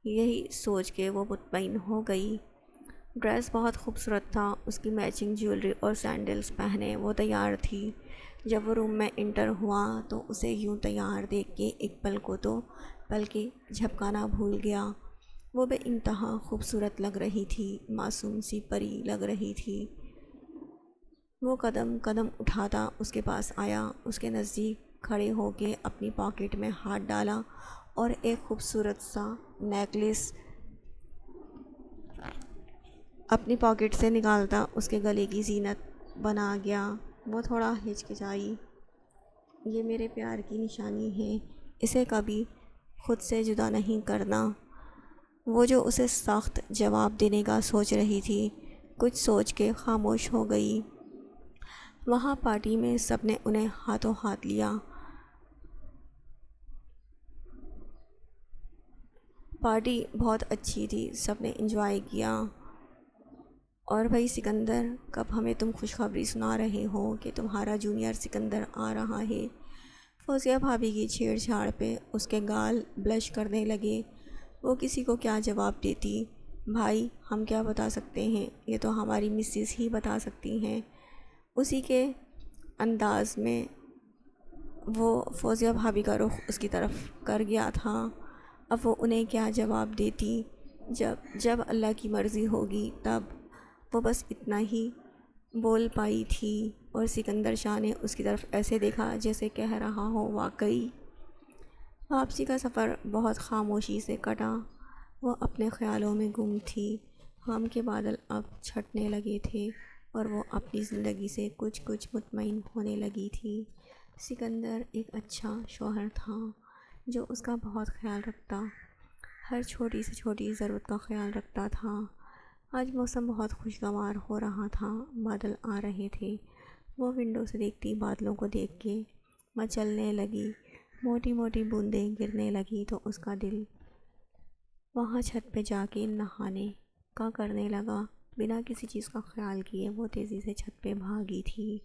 یہی سوچ کے وہ مطمئن ہو گئی۔ ڈریس بہت خوبصورت تھا، اس کی میچنگ جیولری اور سینڈلز پہنے وہ تیار تھی۔ جب وہ روم میں انٹر ہوا تو اسے یوں تیار دیکھ کے ایک پل کو تو بلکہ جھپکانا بھول گیا۔ وہ بے انتہا خوبصورت لگ رہی تھی، معصوم سی پری لگ رہی تھی۔ وہ قدم قدم اٹھاتا اس کے پاس آیا، اس کے نزدیک کھڑے ہو کے اپنی پاکٹ میں ہاتھ ڈالا اور ایک خوبصورت سا نیکلس اپنی پاکٹ سے نکالتا اس کے گلے کی زینت بنا گیا۔ وہ تھوڑا ہچکچائی۔ یہ میرے پیار کی نشانی ہے، اسے کبھی خود سے جدا نہیں کرنا۔ وہ جو اسے سخت جواب دینے کا سوچ رہی تھی، کچھ سوچ کے خاموش ہو گئی۔ وہاں پارٹی میں سب نے انہیں ہاتھوں ہاتھ لیا۔ پارٹی بہت اچھی تھی، سب نے انجوائے کیا۔ اور بھائی سکندر، کب ہمیں تم خوشخبری سنا رہے ہو کہ تمہارا جونیئر سکندر آ رہا ہے؟ فوزیہ بھابھی کی چھیڑ چھاڑ پہ اس کے گال بلش کرنے لگے۔ وہ کسی کو کیا جواب دیتی؟ بھائی ہم کیا بتا سکتے ہیں، یہ تو ہماری مسز ہی بتا سکتی ہیں۔ اسی کے انداز میں وہ فوزیہ بھابھی کا رخ اس کی طرف کر گیا تھا۔ اب وہ انہیں کیا جواب دیتی؟ جب اللہ کی مرضی ہوگی تب، وہ بس اتنا ہی بول پائی تھی اور سکندر شاہ نے اس کی طرف ایسے دیکھا جیسے کہہ رہا ہو واقعی۔ واپسی کا سفر بہت خاموشی سے کٹا۔ وہ اپنے خیالوں میں گم تھی۔ غم کے بادل اب چھٹنے لگے تھے اور وہ اپنی زندگی سے کچھ مطمئن ہونے لگی تھی۔ سکندر ایک اچھا شوہر تھا جو اس کا بہت خیال رکھتا، ہر چھوٹی سے چھوٹی ضرورت کا خیال رکھتا تھا۔ آج موسم بہت خوشگوار ہو رہا تھا، بادل آ رہے تھے۔ وہ ونڈو سے دیکھتی بادلوں کو دیکھ کے مچلنے لگی، موٹی موٹی بوندیں گرنے لگی تو اس کا دل وہاں چھت پہ جا کے نہانے کا کرنے لگا۔ بنا کسی چیز کا خیال کیے وہ تیزی سے چھت پہ بھاگی تھی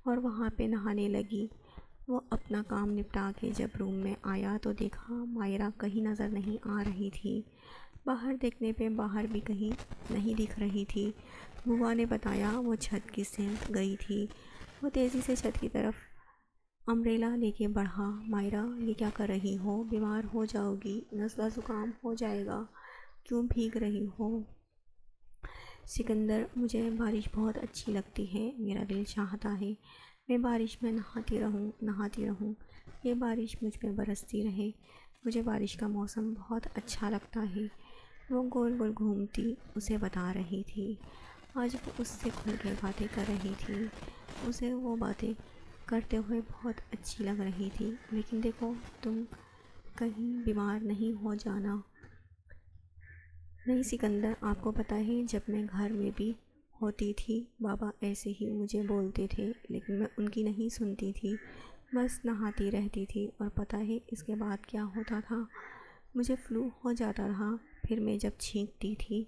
اور وہاں پہ نہانے لگی۔ وہ اپنا کام نپٹا کے جب روم میں آیا تو دیکھا مائرہ کہیں نظر نہیں آ رہی تھی۔ باہر دیکھنے پہ باہر بھی کہیں نہیں دکھ رہی تھی۔ بوا نے بتایا وہ چھت کی سمت گئی تھی۔ وہ تیزی سے چھت کی طرف امبریلا لے کے بڑھا۔ مائرہ یہ کیا کر رہی ہو؟ بیمار ہو جاؤ گی، نزلہ زکام ہو جائے گا، کیوں بھیگ رہی ہو؟ سکندر مجھے بارش بہت اچھی لگتی ہے، میرا دل چاہتا ہے میں بارش میں نہاتی رہوں، یہ بارش مجھ پہ برستی رہے، مجھے بارش کا موسم بہت اچھا لگتا ہے۔ وہ گول گول گھومتی اسے بتا رہی تھی۔ آج وہ اس سے کھل کے باتیں کر رہی تھی، اسے وہ باتیں کرتے ہوئے بہت اچھی لگ رہی تھی۔ لیکن دیکھو تم کہیں بیمار نہیں ہو جانا۔ نہیں سکندر، آپ کو پتہ ہے جب میں گھر میں بھی ہوتی تھی بابا ایسے ہی مجھے بولتے تھے، لیکن میں ان کی نہیں سنتی تھی، بس نہاتی رہتی تھی۔ اور پتہ ہے اس کے بعد کیا ہوتا تھا؟ مجھے فلو ہو جاتا تھا، پھر میں جب چھینکتی تھی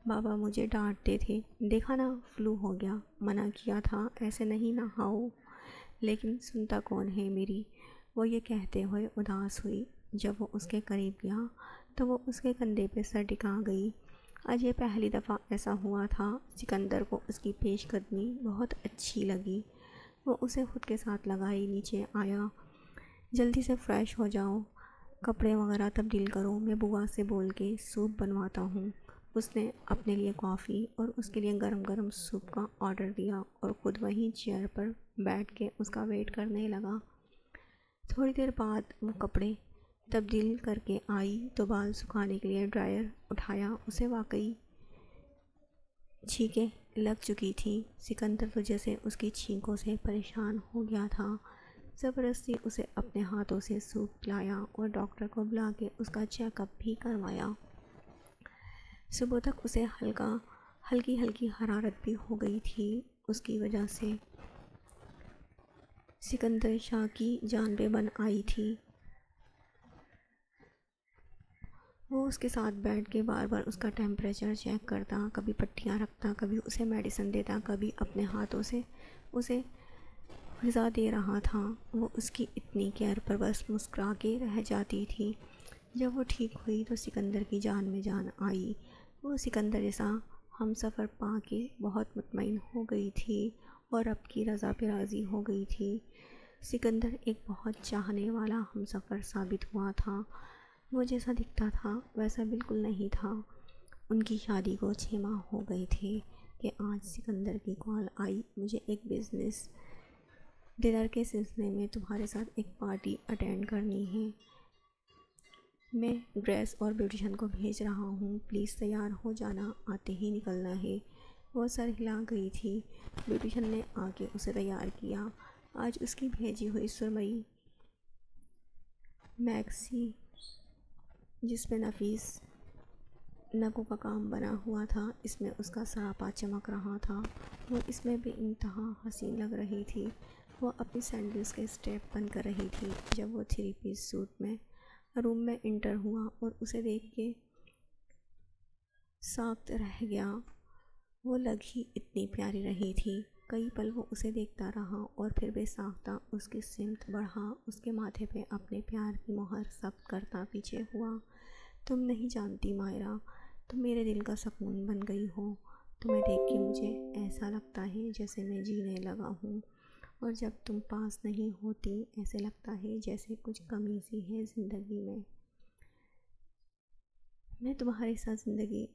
بابا مجھے ڈانٹتے تھے، دیکھا نا فلو ہو گیا، منع کیا تھا ایسے نہیں نہاؤ، لیکن سنتا کون ہے میری؟ وہ یہ کہتے ہوئے اداس ہوئی۔ جب وہ اس کے قریب گیا تو وہ اس کے کندھے پہ سر ٹکا گئی۔ آج یہ پہلی دفعہ ایسا ہوا تھا۔ سکندر کو اس کی پیش قدمی بہت اچھی لگی۔ وہ اسے خود کے ساتھ لگائی نیچے آیا۔ جلدی سے فریش ہو جاؤ، کپڑے وغیرہ تبدیل کرو، میں بوا سے بول کے سوپ بنواتا ہوں۔ اس نے اپنے لیے کافی اور اس کے لیے گرم گرم سوپ کا آرڈر دیا اور خود وہیں چیئر پر بیٹھ کے اس کا ویٹ کرنے لگا۔ تھوڑی دیر بعد وہ کپڑے تبدیل کر کے آئی تو بال سکھانے کے لیے ڈرائر اٹھایا، اسے واقعی چھینکیں لگ چکی تھی۔ سکندر تو جیسے اس کی چھینکوں سے پریشان ہو گیا تھا، زبردستی اسے اپنے ہاتھوں سے سوپ پلایا اور ڈاکٹر کو بلا کے اس کا چیک اپ بھی کروایا۔ صبح تک اسے ہلکی حرارت بھی ہو گئی تھی، اس کی وجہ سے سکندر شاہ کی جان بے بن آئی تھی۔ وہ اس کے ساتھ بیٹھ کے بار بار اس کا ٹیمپریچر چیک کرتا، کبھی پٹیاں رکھتا، کبھی اسے میڈیسن دیتا، کبھی اپنے ہاتھوں سے اسے غذا دے رہا تھا۔ وہ اس کی اتنی کیئر پر بس مسکرا کے رہ جاتی تھی۔ جب وہ ٹھیک ہوئی تو سکندر کی جان میں جان آئی۔ وہ سکندر جیسا ہم سفر پا کے بہت مطمئن ہو گئی تھی اور اب کی رضا پہ راضی ہو گئی تھی۔ سکندر ایک بہت چاہنے والا ہم سفر ثابت ہوا تھا۔ وہ جیسا دکھتا تھا ویسا بالکل نہیں تھا۔ ان کی شادی کو 6 ماہ ہو گئے تھے کہ آج سکندر کی کال آئی، مجھے ایک بزنس ڈنر کے سلسلے میں تمہارے ساتھ ایک پارٹی اٹینڈ کرنی ہے، میں ڈریس اور بیوٹیشن کو بھیج رہا ہوں، پلیز تیار ہو جانا، آتے ہی نکلنا ہے۔ وہ سر ہلا گئی تھی۔ بیوٹیشن نے آ کے اسے تیار کیا۔ آج اس کی بھیجی ہوئی سرمئی میکسی جس پہ نفیس نگوں کا کام بنا ہوا تھا، اس میں اس کا سراپا چمک رہا تھا۔ وہ اس میں بے انتہا حسین لگ رہی تھی۔ وہ اپنی سینڈلز کے اسٹیپ بند کر رہی تھی جب وہ 3 پیس سوٹ میں روم میں انٹر ہوا اور اسے دیکھ کے ساکت رہ گیا۔ وہ لگ ہی اتنی پیاری رہی تھی۔ کئی پل وہ اسے دیکھتا رہا اور پھر بے ساختہ اس کی سمت بڑھا، اس کے ماتھے پہ اپنے پیار کی مہر ثبت کرتا پیچھے ہوا۔ تم نہیں جانتی مائرہ، تم میرے دل کا سکون بن گئی ہو، تمہیں دیکھ کے مجھے ایسا لگتا ہے جیسے میں جینے لگا ہوں، اور جب تم پاس نہیں ہوتی ایسے لگتا ہے جیسے کچھ کمی سی ہے زندگی میں تمہارے ساتھ زندگی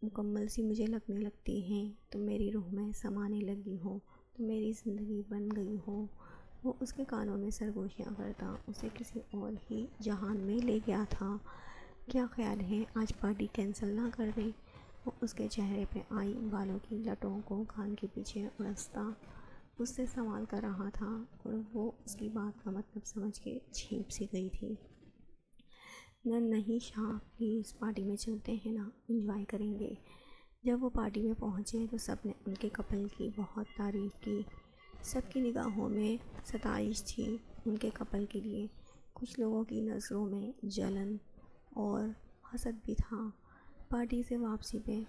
مکمل سی مجھے لگنے لگتی ہے، تم میری روح میں سمانے لگی ہو، تم میری زندگی بن گئی ہو۔ وہ اس کے کانوں میں سرگوشیاں کرتا اسے کسی اور ہی جہان میں لے گیا تھا۔ کیا خیال ہے آج پارٹی کینسل نہ کر دیں؟ وہ اس کے چہرے پہ آئی بالوں کی لٹوں کو کان کے پیچھے الجھتا اس سے سوال کر رہا تھا اور وہ اس کی بات کا مطلب سمجھ کے چھینپ سی گئی تھی۔ نہیں شاہ، پلیز پارٹی میں چلتے ہیں نا، انجوائے کریں گے۔ جب وہ پارٹی میں پہنچے تو سب نے ان کے کپل کی بہت تعریف کی، سب کی نگاہوں میں ستائش تھی ان کے کپل کے لیے۔ کچھ لوگوں کی نظروں میں جلن اور حسد بھی تھا۔ پارٹی سے واپسی پہ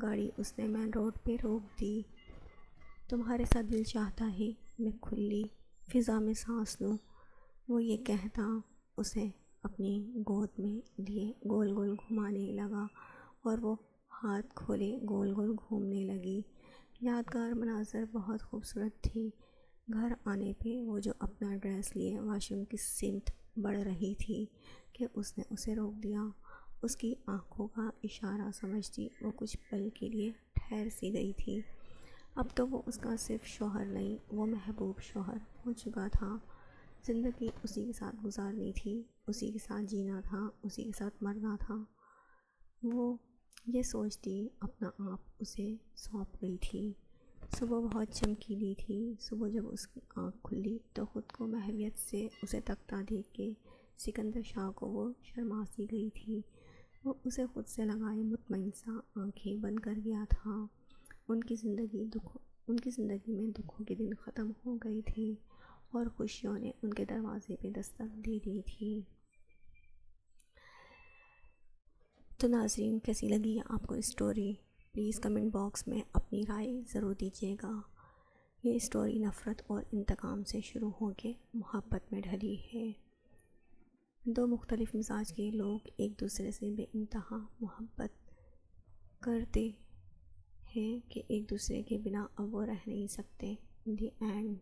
گاڑی اس نے مین روڈ پہ روک دی۔ تمہارے ساتھ دل چاہتا ہے میں کھلی فضا میں سانس لوں، وہ یہ کہتا اسے اپنی گود میں لیے گول گول گھمانے لگا اور وہ ہاتھ کھولے گول گول گھومنے لگی۔ یادگار مناظر بہت خوبصورت تھی۔ گھر آنے پہ وہ جو اپنا ڈریس لیے واش روم کی سمت بڑھ رہی تھی کہ اس نے اسے روک دیا۔ اس کی آنکھوں کا اشارہ سمجھتی وہ کچھ پل کے لیے ٹھہر سی گئی تھی۔ اب تو وہ اس کا صرف شوہر نہیں، وہ محبوب شوہر ہو چکا تھا۔ زندگی اسی کے ساتھ گزارنی تھی، اسی کے ساتھ جینا تھا، اسی کے ساتھ مرنا تھا۔ وہ یہ سوچتی اپنا آپ اسے سونپ گئی تھی۔ صبح بہت چمکیلی تھی۔ صبح جب اس کی آنکھ کھلی تو خود کو محویت سے اسے تکتا دیکھ کے سکندر شاہ کو وہ شرما سی گئی تھی۔ وہ اسے خود سے لگائے مطمئن سا آنکھیں بند کر گیا تھا۔ ان کی زندگی میں دکھوں کے دن ختم ہو گئے تھے اور خوشیوں نے ان کے دروازے پہ دستک دے دی تھی۔ تو ناظرین، کیسی لگی آپ کو اسٹوری؟ پلیز کمنٹ باکس میں اپنی رائے ضرور دیجیے گا۔ یہ اسٹوری نفرت اور انتقام سے شروع ہو کے محبت میں ڈھلی ہے۔ دو مختلف مزاج کے لوگ ایک دوسرے سے بے انتہا محبت کرتے ہیں کہ ایک دوسرے کے بنا اب وہ رہ نہیں سکتے۔ ان دی اینڈ